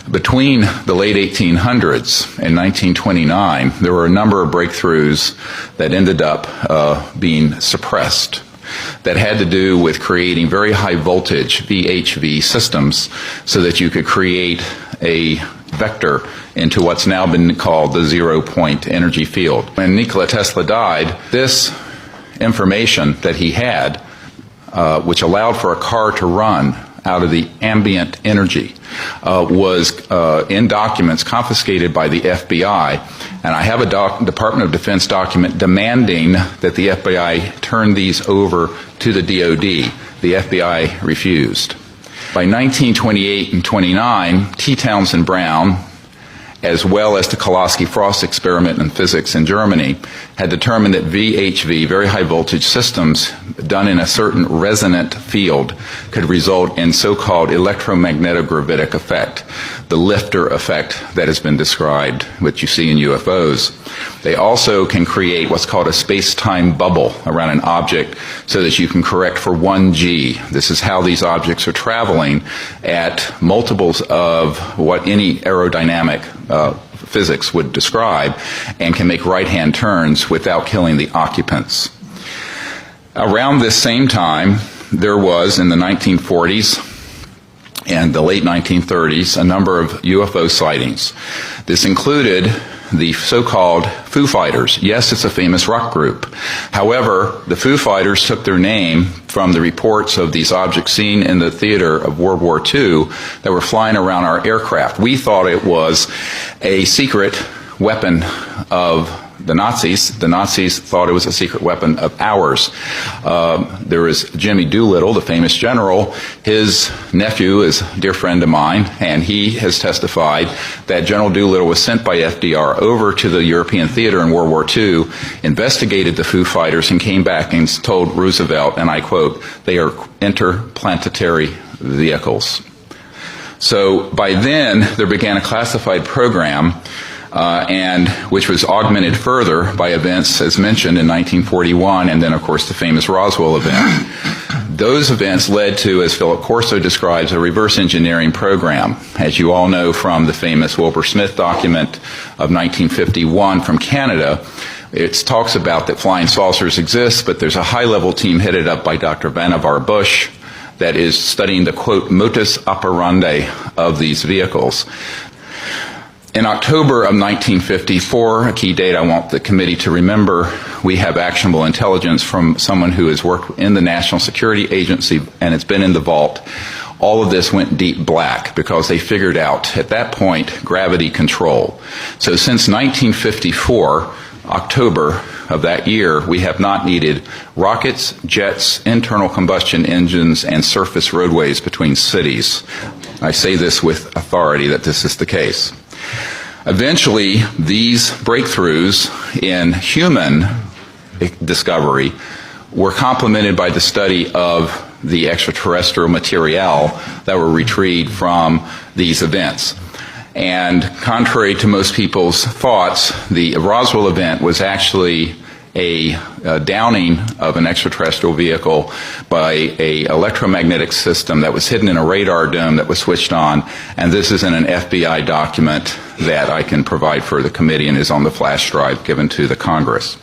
Between the late 1800s and 1929, there were a number of breakthroughs that ended up being suppressed that had to do with creating very high voltage VHV systems so that you could create a vector into what's now been called the zero-point energy field. When Nikola Tesla died, this information that he had, which allowed for a car to run out of the ambient energy, was in documents confiscated by the FBI. And I have a Department of Defense document demanding that the FBI turn these over to the DoD. The FBI refused. By 1928 and 29, T. Townsend Brown, as well as the Koloski-Frost experiment in physics in Germany, had determined that VHV, very high voltage systems, done in a certain resonant field could result in so-called electromagnetic effect, the lifter effect that has been described, which you see in UFOs. They also can create what's called a space-time bubble around an object so that you can correct for 1G. This is how these objects are traveling at multiples of what any aerodynamic physics would describe, and can make right-hand turns without killing the occupants. Around this same time, there was, in the 1940s and the late 1930s, a number of UFO sightings. This included the so-called Foo Fighters. Yes, it's a famous rock group. However, the Foo Fighters took their name from the reports of these objects seen in the theater of World War II that were flying around our aircraft. We thought it was a secret weapon of the Nazis. The Nazis thought it was a secret weapon of ours. There was Jimmy Doolittle, the famous general. His nephew is a dear friend of mine, and he has testified that General Doolittle was sent by FDR over to the European theater in World War II, investigated the Foo Fighters, and came back and told Roosevelt, and I quote, "They are interplanetary vehicles." So by then, there began a classified program and which was augmented further by events, as mentioned, in 1941, and then, of course, the famous Roswell event. Those events led to, as Philip Corso describes, a reverse engineering program. As you all know from the famous Wilbur Smith document of 1951 from Canada, it talks about that flying saucers exist, but there's a high-level team headed up by Dr. Vannevar Bush that is studying the, quote, modus operandi of these vehicles. In October of 1954, a key date I want the committee to remember, we have actionable intelligence from someone who has worked in the National Security Agency, and it's been in the vault. All of this went deep black because they figured out, at that point, gravity control. So since 1954, October of that year, we have not needed rockets, jets, internal combustion engines, and surface roadways between cities. I say this with authority that this is the case. Eventually, these breakthroughs in human discovery were complemented by the study of the extraterrestrial material that were retrieved from these events. And contrary to most people's thoughts, the Roswell event was actually a downing of an extraterrestrial vehicle by an electromagnetic system that was hidden in a radar dome that was switched on, and this is in an FBI document that I can provide for the committee and is on the flash drive given to the Congress.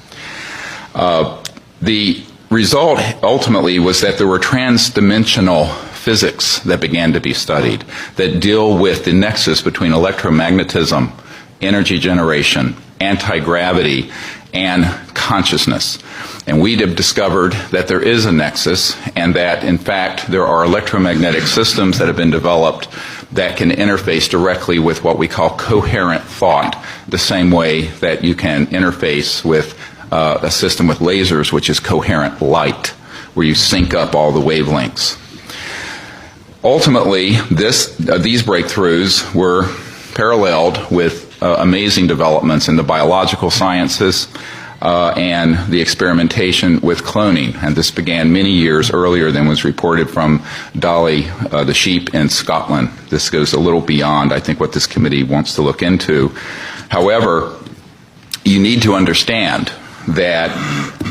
The result ultimately was that there were transdimensional physics that began to be studied that deal with the nexus between electromagnetism, energy generation, anti-gravity, and consciousness. And we have discovered that there is a nexus, and that, in fact, there are electromagnetic systems that have been developed that can interface directly with what we call coherent thought, the same way that you can interface with a system with lasers, which is coherent light, where you sync up all the wavelengths. Ultimately, these breakthroughs were paralleled with amazing developments in the biological sciences and the experimentation with cloning. And this began many years earlier than was reported from Dolly the sheep in Scotland. This goes a little beyond, I think, what this committee wants to look into. However, you need to understand that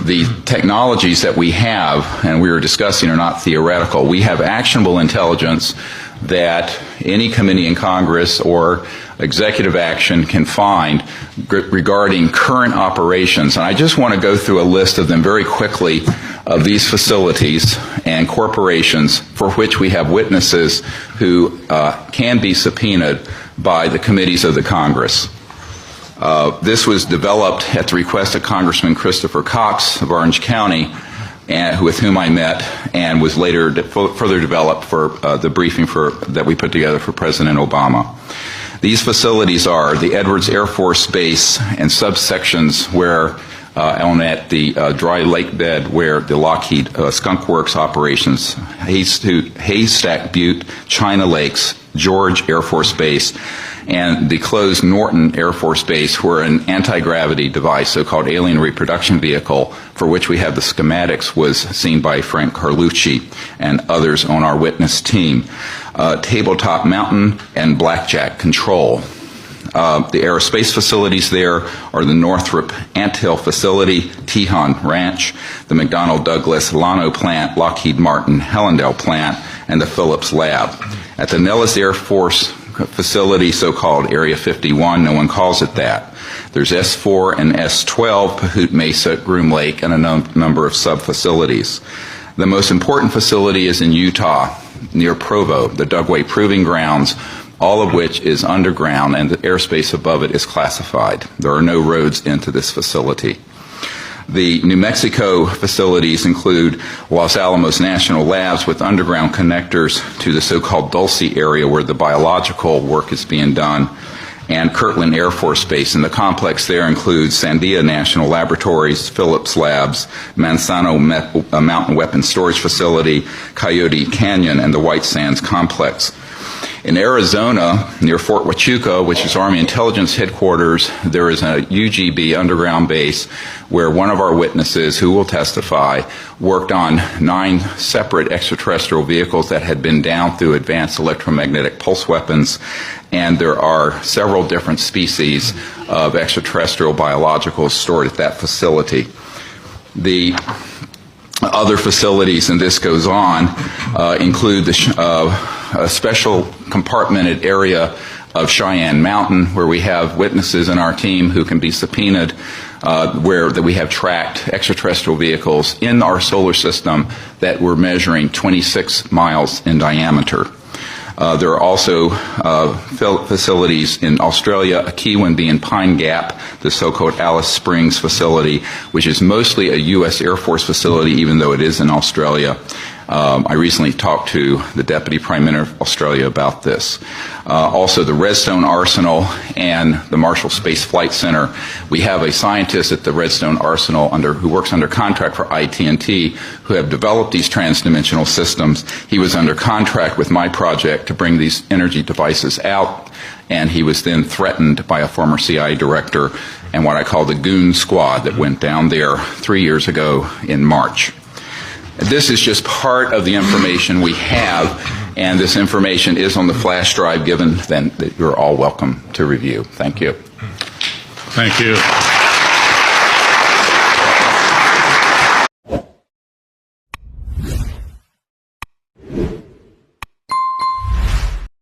the technologies that we have, and we were discussing, are not theoretical. We have actionable intelligence that any committee in Congress or executive action can find regarding current operations. And I just want to go through a list of them very quickly of these facilities and corporations for which we have witnesses who can be subpoenaed by the committees of the Congress. This was developed at the request of Congressman Christopher Cox of Orange County, with whom I met, and was later further developed for the briefing that we put together for President Obama. These facilities are the Edwards Air Force Base and subsections where at the dry lake bed where the Lockheed Skunk Works operations, Haystack Butte, China Lakes, George Air Force Base, and the closed Norton Air Force Base, where an anti-gravity device, so-called alien reproduction vehicle, for which we have the schematics, was seen by Frank Carlucci and others on our witness team. Tabletop Mountain and Blackjack Control. The aerospace facilities there are the Northrop Anthill Facility, Tejon Ranch, the McDonnell Douglas Llano Plant, Lockheed Martin Hellendale Plant, and the Phillips Lab. At the Nellis Air Force Facility, so-called Area 51, no one calls it that. There's S4 and S12, Pahut Mesa, Groom Lake, and a number of sub-facilities. The most important facility is in Utah, near Provo, the Dugway Proving Grounds, all of which is underground, and the airspace above it is classified. There are no roads into this facility. The New Mexico facilities include Los Alamos National Labs with underground connectors to the so-called Dulce area where the biological work is being done, and Kirtland Air Force Base. And the complex there includes Sandia National Laboratories, Phillips Labs, Manzano Mountain Weapons Storage Facility, Coyote Canyon, and the White Sands Complex. In Arizona, near Fort Huachuca, which is Army Intelligence Headquarters, there is a UGB underground base where one of our witnesses, who will testify, worked on 9 separate extraterrestrial vehicles that had been down through advanced electromagnetic pulse weapons, and there are several different species of extraterrestrial biologicals stored at that facility. The other facilities, and this goes on, include a special compartmented area of Cheyenne Mountain, where we have witnesses in our team who can be subpoenaed, where we have tracked extraterrestrial vehicles in our solar system that were measuring 26 miles in diameter. There are also facilities in Australia, a key one being Pine Gap, the so-called Alice Springs facility, which is mostly a U.S. Air Force facility, even though it is in Australia. I recently talked to the Deputy Prime Minister of Australia about this. Also, the Redstone Arsenal and the Marshall Space Flight Center. We have a scientist at the Redstone Arsenal who works under contract for IT&T, who have developed these transdimensional systems. He was under contract with my project to bring these energy devices out, and he was then threatened by a former CIA director and what I call the goon squad that went down there 3 years ago in March. This is just part of the information we have, and this information is on the flash drive given, then that you're all welcome to review. Thank you. Thank you.